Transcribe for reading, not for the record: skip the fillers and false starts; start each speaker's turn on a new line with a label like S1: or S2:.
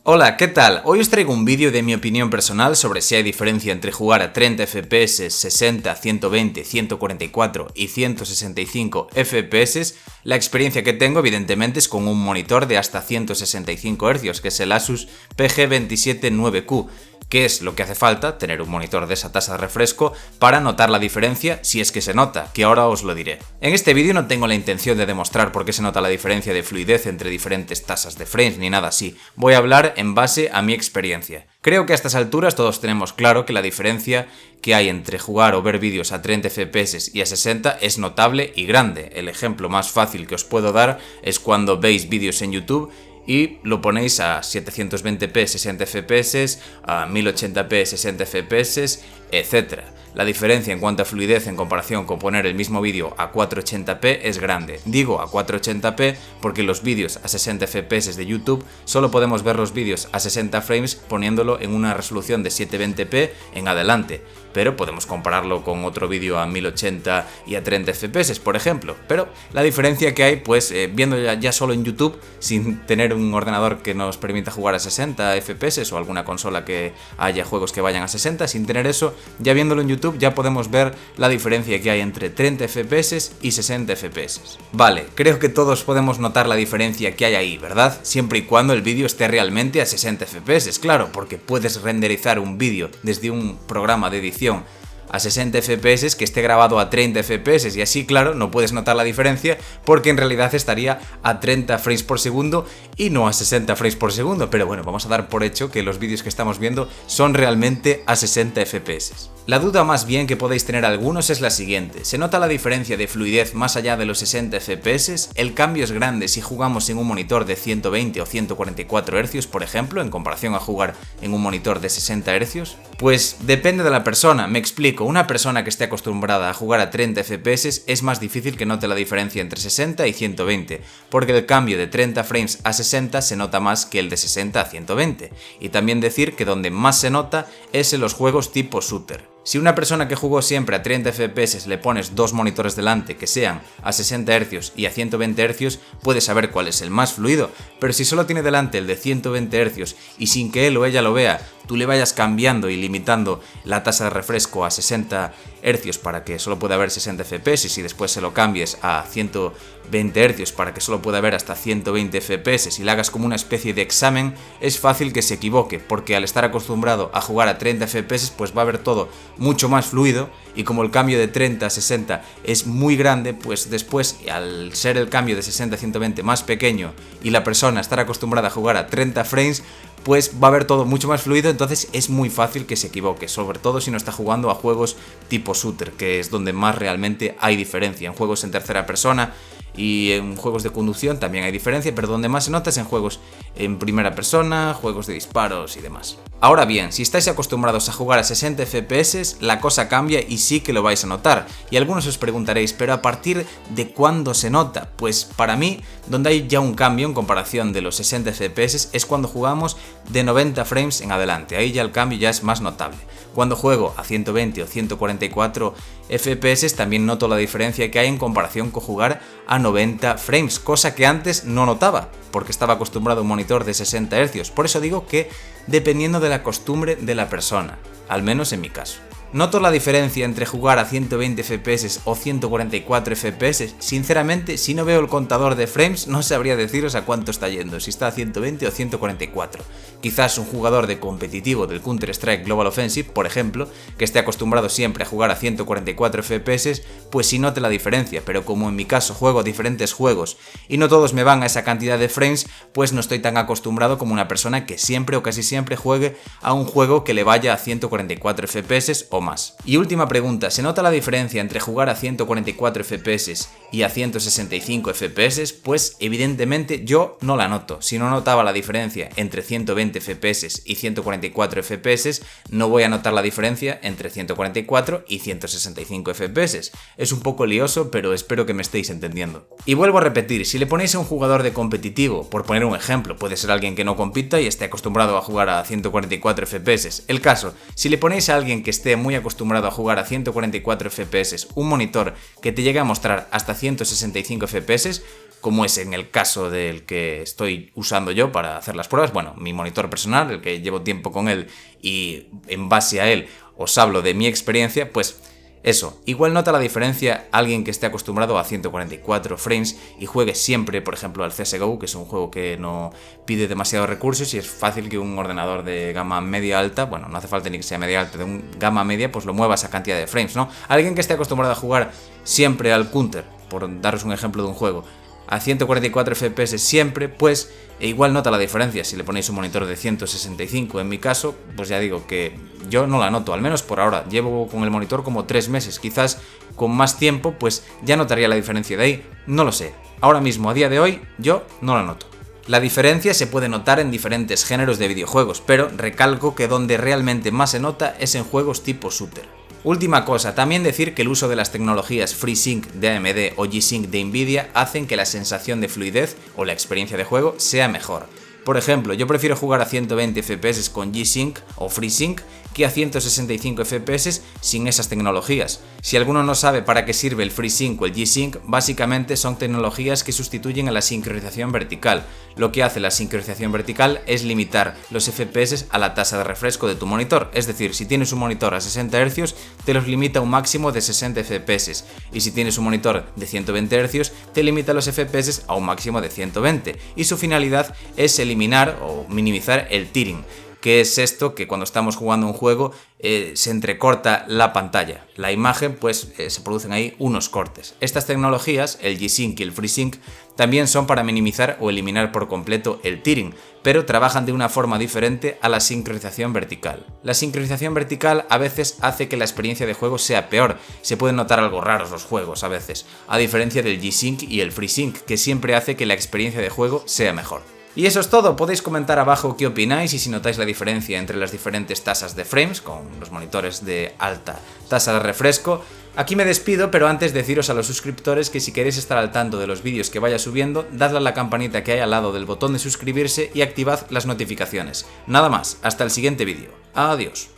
S1: Hola, ¿qué tal? Hoy os traigo un vídeo de mi opinión personal sobre si hay diferencia entre jugar a 30 FPS, 60, 120, 144 y 165 FPS. La experiencia que tengo evidentemente es con un monitor de hasta 165 Hz, que es el Asus PG279Q. ¿Qué es lo que hace falta? Tener un monitor de esa tasa de refresco para notar la diferencia, si es que se nota, que ahora os lo diré. En este vídeo no tengo la intención de demostrar por qué se nota la diferencia de fluidez entre diferentes tasas de frames ni nada así. Voy a hablar en base a mi experiencia. Creo que a estas alturas todos tenemos claro que la diferencia que hay entre jugar o ver vídeos a 30 FPS y a 60 es notable y grande. El ejemplo más fácil que os puedo dar es cuando veis vídeos en YouTube y lo ponéis a 720p 60 fps, a 1080p 60 fps, etc. La diferencia en cuanto a fluidez en comparación con poner el mismo vídeo a 480p es grande. Digo a 480p porque los vídeos a 60 fps de YouTube solo podemos ver los vídeos a 60 frames poniéndolo en una resolución de 720p en adelante, pero podemos compararlo con otro vídeo a 1080 y a 30 fps, por ejemplo. Pero la diferencia que hay, pues viendo ya solo en YouTube, sin tener un ordenador que nos permita jugar a 60 fps o alguna consola que haya juegos que vayan a 60, sin tener eso, ya viéndolo en YouTube ya podemos ver la diferencia que hay entre 30 fps y 60 fps. Vale, creo que todos podemos notar la diferencia que hay ahí, ¿verdad? Siempre y cuando el vídeo esté realmente a 60 fps, claro, porque puedes renderizar un vídeo desde un programa de edición a 60 fps que esté grabado a 30 fps y así, claro, no puedes notar la diferencia porque en realidad estaría a 30 frames por segundo y no a 60 frames por segundo, pero bueno, vamos a dar por hecho que los vídeos que estamos viendo son realmente a 60 fps. La duda más bien que podéis tener algunos es la siguiente: ¿se nota la diferencia de fluidez más allá de los 60 fps? ¿El cambio es grande si jugamos en un monitor de 120 o 144 Hz, por ejemplo, en comparación a jugar en un monitor de 60 Hz? Pues depende de la persona, me explico. Una persona que esté acostumbrada a jugar a 30 FPS es más difícil que note la diferencia entre 60 y 120, porque el cambio de 30 frames a 60 se nota más que el de 60 a 120. Y también decir que donde más se nota es en los juegos tipo shooter. Si una persona que jugó siempre a 30 FPS le pones dos monitores delante que sean a 60 Hz y a 120 Hz, puede saber cuál es el más fluido, pero si solo tiene delante el de 120 Hz y sin que él o ella lo vea, tú le vayas cambiando y limitando la tasa de refresco a 60 Hz para que solo pueda ver 60 FPS y después se lo cambies a 120 Hz para que solo pueda ver hasta 120 FPS y le hagas como una especie de examen, es fácil que se equivoque, porque al estar acostumbrado a jugar a 30 FPS pues va a ver todo mucho más fluido, y como el cambio de 30 a 60 es muy grande, pues después, al ser el cambio de 60 a 120 más pequeño y la persona estar acostumbrada a jugar a 30 frames, pues va a ver todo mucho más fluido, entonces es muy fácil que se equivoque, sobre todo si no está jugando a juegos tipo shooter, que es donde más realmente hay diferencia. En juegos en tercera persona y en juegos de conducción también hay diferencia, pero donde más se nota es en juegos en primera persona, juegos de disparos y demás. Ahora bien, si estáis acostumbrados a jugar a 60 FPS, la cosa cambia y sí que lo vais a notar. Y algunos os preguntaréis, ¿pero a partir de cuándo se nota? Pues para mí, donde hay ya un cambio en comparación de los 60 FPS es cuando jugamos de 90 frames en adelante. Ahí ya el cambio ya es más notable. Cuando juego a 120 o 144 FPS también noto la diferencia que hay en comparación con jugar a 90 frames, cosa que antes no notaba, porque estaba acostumbrado a un monitor de 60 Hz. Por eso digo que dependiendo de la costumbre de la persona, al menos en mi caso. Noto la diferencia entre jugar a 120 FPS o 144 FPS. Sinceramente, si no veo el contador de frames, no sabría deciros a cuánto está yendo, si está a 120 o 144. Quizás un jugador de competitivo del Counter-Strike Global Offensive, por ejemplo, que esté acostumbrado siempre a jugar a 144 FPS, pues sí note la diferencia, pero como en mi caso juego diferentes juegos y no todos me van a esa cantidad de frames, pues no estoy tan acostumbrado como una persona que siempre o casi siempre juegue a un juego que le vaya a 144 FPS o más. Y última pregunta, ¿se nota la diferencia entre jugar a 144 FPS y a 165 FPS? Pues evidentemente yo no la noto. Si no notaba la diferencia entre 120 FPS y 144 FPS, no voy a notar la diferencia entre 144 y 165 FPS. Es un poco lioso, pero espero que me estéis entendiendo. Y vuelvo a repetir, si le ponéis a un jugador de competitivo, por poner un ejemplo, puede ser alguien que no compita y esté acostumbrado a jugar a 144 FPS. El caso, si le ponéis a alguien que esté muy acostumbrado a jugar a 144 FPS, un monitor que te llegue a mostrar hasta 165 FPS, como es en el caso del que estoy usando yo para hacer las pruebas. Bueno, mi monitor personal, el que llevo tiempo con él y en base a él os hablo de mi experiencia, pues eso, igual nota la diferencia alguien que esté acostumbrado a 144 frames y juegue siempre, por ejemplo, al CSGO, que es un juego que no pide demasiados recursos y es fácil que un ordenador de gama media alta, bueno, no hace falta ni que sea media alta, de un gama media, pues lo mueva a esa cantidad de frames, ¿no? Alguien que esté acostumbrado a jugar siempre al Counter, por daros un ejemplo de un juego, a 144 FPS siempre, pues igual nota la diferencia si le ponéis un monitor de 165. En mi caso, pues ya digo que yo no la noto, al menos por ahora. Llevo con el monitor como 3 meses, quizás con más tiempo pues ya notaría la diferencia de ahí, no lo sé. Ahora mismo, a día de hoy, yo no la noto. La diferencia se puede notar en diferentes géneros de videojuegos, pero recalco que donde realmente más se nota es en juegos tipo shooter. Última cosa, también decir que el uso de las tecnologías FreeSync de AMD o G-Sync de Nvidia hacen que la sensación de fluidez o la experiencia de juego sea mejor. Por ejemplo, yo prefiero jugar a 120 FPS con G-Sync o FreeSync que a 165 FPS sin esas tecnologías. Si alguno no sabe para qué sirve el FreeSync o el G-Sync, básicamente son tecnologías que sustituyen a la sincronización vertical. Lo que hace la sincronización vertical es limitar los FPS a la tasa de refresco de tu monitor, es decir, si tienes un monitor a 60 Hz, te los limita a un máximo de 60 FPS, y si tienes un monitor de 120 Hz, te limita los FPS a un máximo de 120, y su finalidad es eliminar o minimizar el tearing, que es esto que cuando estamos jugando un juego se entrecorta la pantalla, la imagen, pues se producen ahí unos cortes. Estas tecnologías, el G-Sync y el FreeSync, también son para minimizar o eliminar por completo el tearing, pero trabajan de una forma diferente a la sincronización vertical. La sincronización vertical a veces hace que la experiencia de juego sea peor, se pueden notar algo raros los juegos a veces, a diferencia del G-Sync y el FreeSync, que siempre hace que la experiencia de juego sea mejor. Y eso es todo, podéis comentar abajo qué opináis y si notáis la diferencia entre las diferentes tasas de frames con los monitores de alta tasa de refresco. Aquí me despido, pero antes deciros a los suscriptores que si queréis estar al tanto de los vídeos que vaya subiendo, dadle a la campanita que hay al lado del botón de suscribirse y activad las notificaciones. Nada más, hasta el siguiente vídeo. Adiós.